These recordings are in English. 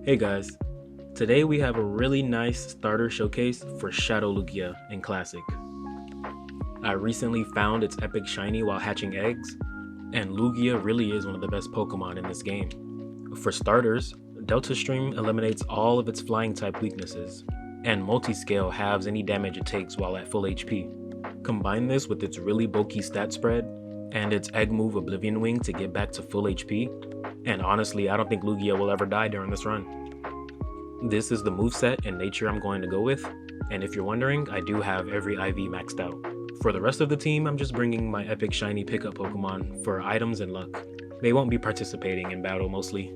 Hey guys, today we have a really nice starter showcase for Shadow Lugia in Classic. I recently found its epic shiny while hatching eggs, and Lugia really is one of the best Pokemon in this game. For starters, Delta Stream eliminates all of its flying type weaknesses, and Multiscale halves any damage it takes while at full HP. Combine this with its really bulky stat spread, and its egg move Oblivion Wing to get back to full HP, and honestly I don't think Lugia will ever die during this run. This is the moveset and nature I'm going to go with, and if you're wondering, I do have every IV maxed out. For the rest of the team, I'm just bringing my epic shiny pickup Pokemon for items and luck. They won't be participating in battle mostly.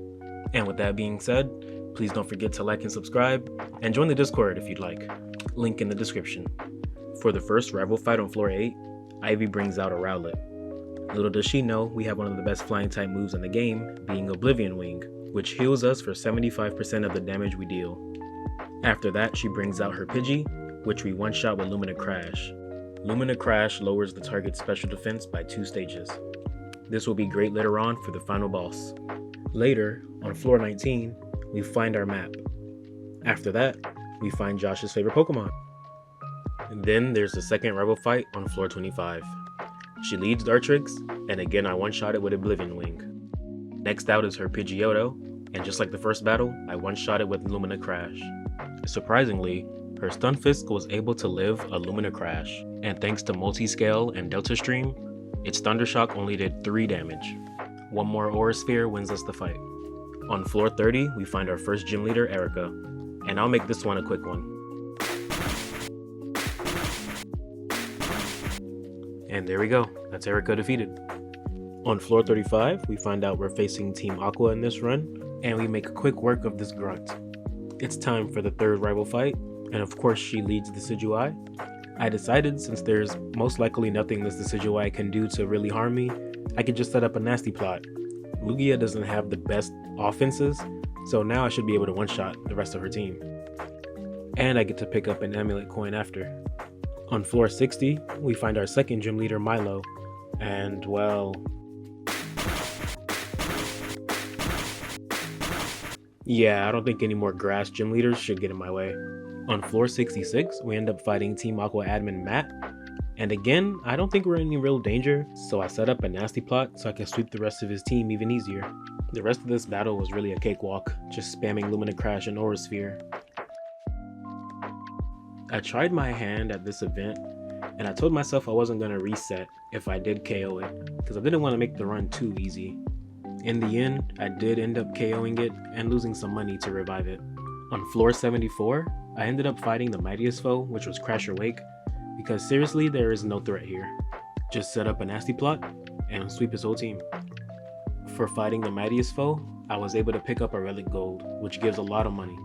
And with that being said, please don't forget to like and subscribe, and join the Discord if you'd like. Link in the description. For the first rival fight on floor 8, Ivy brings out a Rowlet. Little does she know, we have one of the best flying type moves in the game, being Oblivion Wing, which heals us for 75% of the damage we deal. After that, she brings out her Pidgey, which we one-shot with Lumina Crash. Lumina Crash lowers the target's special defense by 2 stages. This will be great later on for the final boss. Later, on floor 19, we find our map. After that, we find Josh's favorite Pokemon. And then there's the second rival fight on floor 25. She leads Dartrix, and again I one-shot it with Oblivion Wing. Next out is her Pidgeotto, and just like the first battle, I one-shot it with Lumina Crash. Surprisingly, her Stunfisk was able to live a Lumina Crash, and thanks to Multiscale and Delta Stream, its Thundershock only did 3 damage. One more Aura Sphere wins us the fight. On floor 30, we find our first gym leader, Erica, and I'll make this one a quick one. And there we go, that's Erica defeated. On floor 35, we find out we're facing Team Aqua in this run, and we make quick work of this grunt. It's time for the third rival fight, and of course she leads the Decidueye. I decided since there's most likely nothing this Decidueye can do to really harm me, I could just set up a nasty plot. Lugia doesn't have the best offenses, so now I should be able to one-shot the rest of her team. And I get to pick up an amulet coin after. On floor 60, we find our second gym leader, Milo, and well... yeah, I don't think any more grass gym leaders should get in my way. On floor 66, we end up fighting Team Aqua admin Matt, and again, I don't think we're in any real danger, so I set up a nasty plot so I can sweep the rest of his team even easier. The rest of this battle was really a cakewalk, just spamming Lumina Crash and Aura Sphere. I tried my hand at this event, and I told myself I wasn't going to reset if I did KO it, because I didn't want to make the run too easy. In the end, I did end up KOing it and losing some money to revive it. On floor 74, I ended up fighting the mightiest foe, which was Crasher Wake, because seriously there is no threat here. Just set up a nasty plot and sweep his whole team. For fighting the mightiest foe, I was able to pick up a Relic Gold, which gives a lot of money.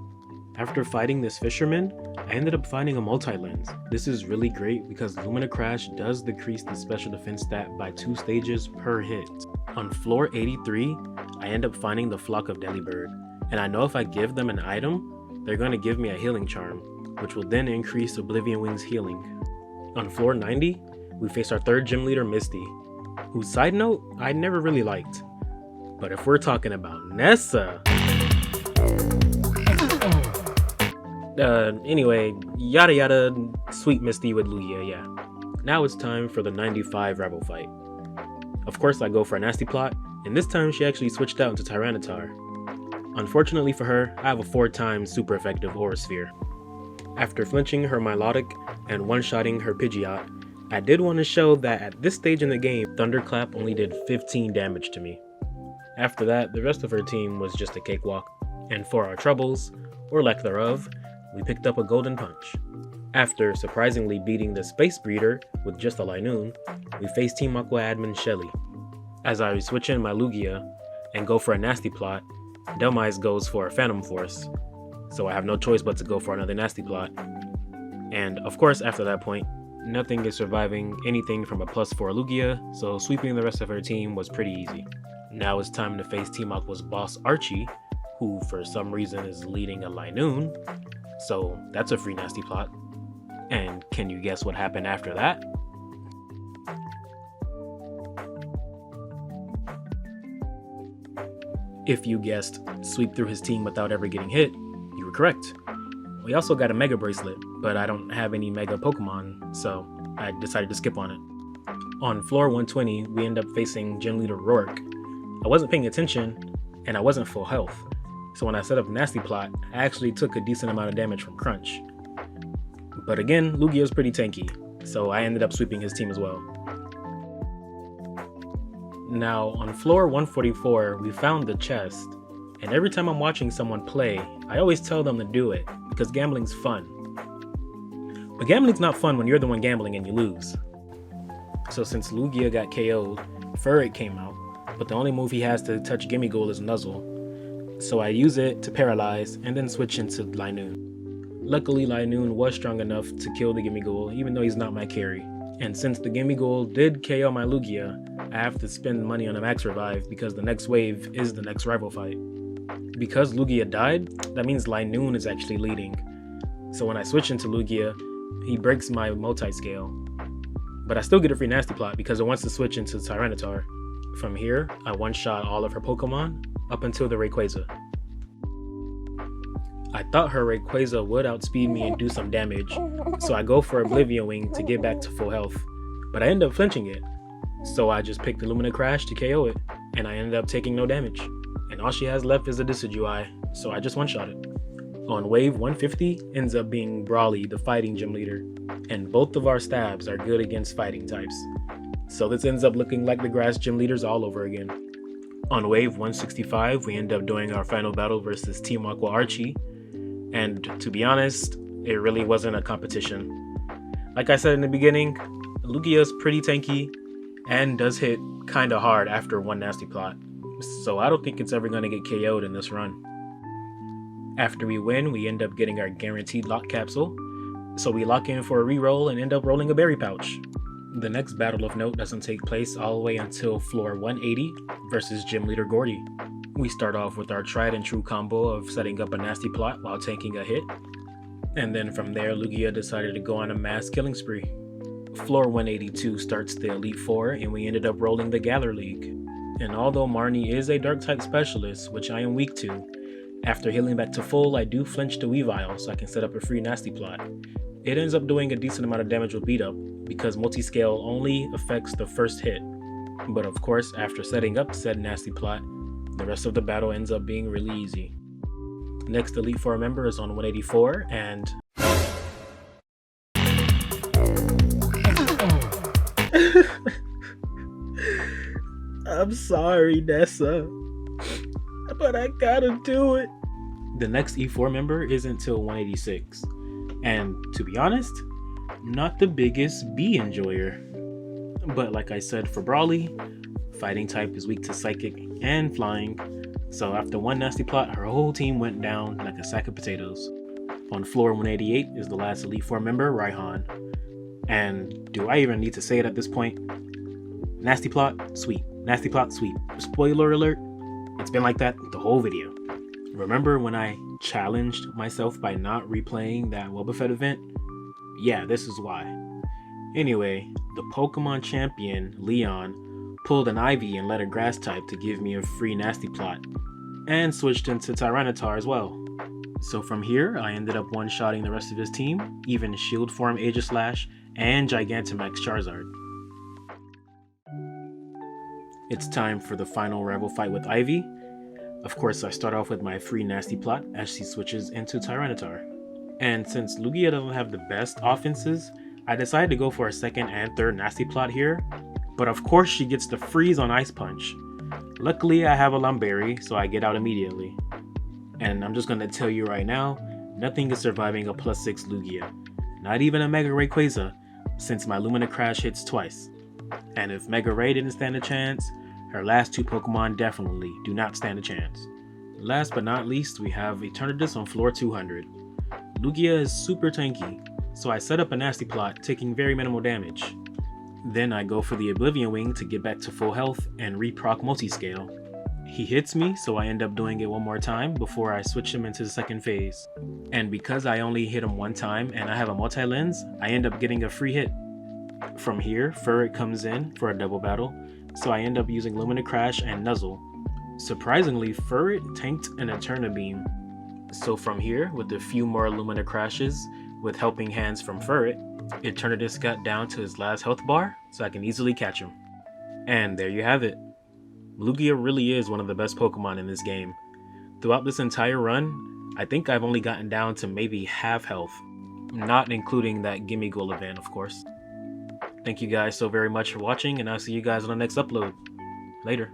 After fighting this fisherman, I ended up finding a multi-lens. This is really great because Lumina Crash does decrease the special defense stat by 2 stages per hit. On floor 83, I end up finding the Flock of Delibird, and I know if I give them an item, they're going to give me a healing charm, which will then increase Oblivion Wing's healing. On floor 90, we face our third gym leader, Misty, whose side note, I never really liked. But if we're talking about Nessa... anyway, yada yada, sweet Misty with Lugia, yeah. Now it's time for the 95 rival fight. Of course I go for a nasty plot, and this time she actually switched out into Tyranitar. Unfortunately for her, I have a 4-time super effective Aura Sphere. After flinching her Milotic and one-shotting her Pidgeot, I did want to show that at this stage in the game, Thunderclap only did 15 damage to me. After that, the rest of her team was just a cakewalk, and for our troubles, or lack thereof, we picked up a Golden Punch. After surprisingly beating the Space Breeder with just a Linoon, we faced Team Aqua admin Shelly. As I switch in my Lugia and go for a nasty plot, Delmise goes for a Phantom Force, so I have no choice but to go for another nasty plot. And of course after that point, nothing is surviving anything from a +4 Lugia, so sweeping the rest of her team was pretty easy. Now it's time to face Team Aqua's boss Archie, who for some reason is leading a Linoon, so that's a free nasty plot. And can you guess what happened after that? If you guessed sweep through his team without ever getting hit, you were correct. We also got a Mega Bracelet, but I don't have any Mega Pokemon, so I decided to skip on it. On floor 120, we end up facing Gym Leader Rourke. I wasn't paying attention, and I wasn't full health, so when I set up Nasty Plot, I actually took a decent amount of damage from Crunch. But again, Lugia's pretty tanky, so I ended up sweeping his team as well. Now, on floor 144, we found the chest, and every time I'm watching someone play, I always tell them to do it, because gambling's fun. But gambling's not fun when you're the one gambling and you lose. So since Lugia got KO'd, Furret came out, but the only move he has to touch Gimmighoul is Nuzzle. So I use it to paralyze and then switch into Linoon. Luckily, Linoon was strong enough to kill the Gimmighoul, even though he's not my carry. And since the Gimmighoul did KO my Lugia, I have to spend money on a max revive because the next wave is the next rival fight. Because Lugia died, that means Linoon is actually leading. So when I switch into Lugia, he breaks my multi-scale. But I still get a free Nasty Plot because it wants to switch into Tyranitar. From here, I one-shot all of her Pokemon up until the Rayquaza. I thought her Rayquaza would outspeed me and do some damage, so I go for Oblivion Wing to get back to full health, but I end up flinching it. So I just picked Illumina Crash to KO it, and I ended up taking no damage. And all she has left is a Decidueye, so I just one-shot it. On wave 150 ends up being Brawly, the fighting gym leader, and both of our stabs are good against fighting types. So this ends up looking like the grass gym leaders all over again. On wave 165, we end up doing our final battle versus Team Aqua Archie, and to be honest, it really wasn't a competition. Like I said in the beginning, Lugia's pretty tanky and does hit kinda hard after one Nasty Plot, so I don't think it's ever gonna get KO'd in this run. After we win, we end up getting our guaranteed lock capsule, so we lock in for a reroll and end up rolling a berry pouch. The next battle of note doesn't take place all the way until floor 180 versus Gym Leader Gordy. We start off with our tried and true combo of setting up a Nasty Plot while taking a hit, and then from there Lugia decided to go on a mass killing spree. Floor 182 starts the Elite Four and we ended up rolling the Galar League. And although Marnie is a dark type specialist, which I am weak to, after healing back to full I do flinch to Weavile so I can set up a free Nasty Plot. It ends up doing a decent amount of damage with beat up because multi-scale only affects the first hit. But of course, after setting up said Nasty Plot, the rest of the battle ends up being really easy. Next Elite Four member is on 184 and... I'm sorry, Nessa, but I gotta do it. The next E4 member isn't till 186, and to be honest, not the biggest bee enjoyer. But like I said for Brawly, fighting type is weak to psychic and flying, so after one Nasty Plot, her whole team went down like a sack of potatoes. On floor 188 is the last Elite Four member, Raihan. And do I even need to say it at this point? Nasty Plot, sweep. Nasty Plot, sweep. Spoiler alert, it's been like that the whole video. Remember when I challenged myself by not replaying that Wobbuffet event? Yeah, this is why. Anyway, the Pokemon champion, Leon, pulled an Ivy and let a grass type to give me a free Nasty Plot, and switched into Tyranitar as well. So from here, I ended up one-shotting the rest of his team, even Shield Form Aegislash and Gigantamax Charizard. It's time for the final rival fight with Ivy. Of course, I start off with my free Nasty Plot as she switches into Tyranitar. And since Lugia doesn't have the best offenses, I decided to go for a second and third Nasty Plot here, but of course she gets the freeze on Ice Punch. Luckily I have a Lumberry, so I get out immediately. And I'm just gonna tell you right now, nothing is surviving a +6 Lugia. Not even a Mega Rayquaza, since my Lumina Crash hits twice. And if Mega Ray didn't stand a chance, her last two Pokemon definitely do not stand a chance. Last but not least, we have Eternatus on floor 200. Lugia is super tanky, so I set up a Nasty Plot, taking very minimal damage. Then I go for the Oblivion Wing to get back to full health and re-proc Multiscale. He hits me, so I end up doing it one more time before I switch him into the second phase. And because I only hit him one time and I have a multi-lens, I end up getting a free hit. From here, Furret comes in for a double battle, so I end up using Lumina Crash and Nuzzle. Surprisingly, Furret tanked an Eterna Beam. So from here, with a few more Lumina crashes, with helping hands from Furret, Eternatus got down to his last health bar, so I can easily catch him. And there you have it. Lugia really is one of the best Pokemon in this game. Throughout this entire run, I think I've only gotten down to maybe half health, not including that Gimme Goal event, of course. Thank you guys so very much for watching, and I'll see you guys on the next upload. Later.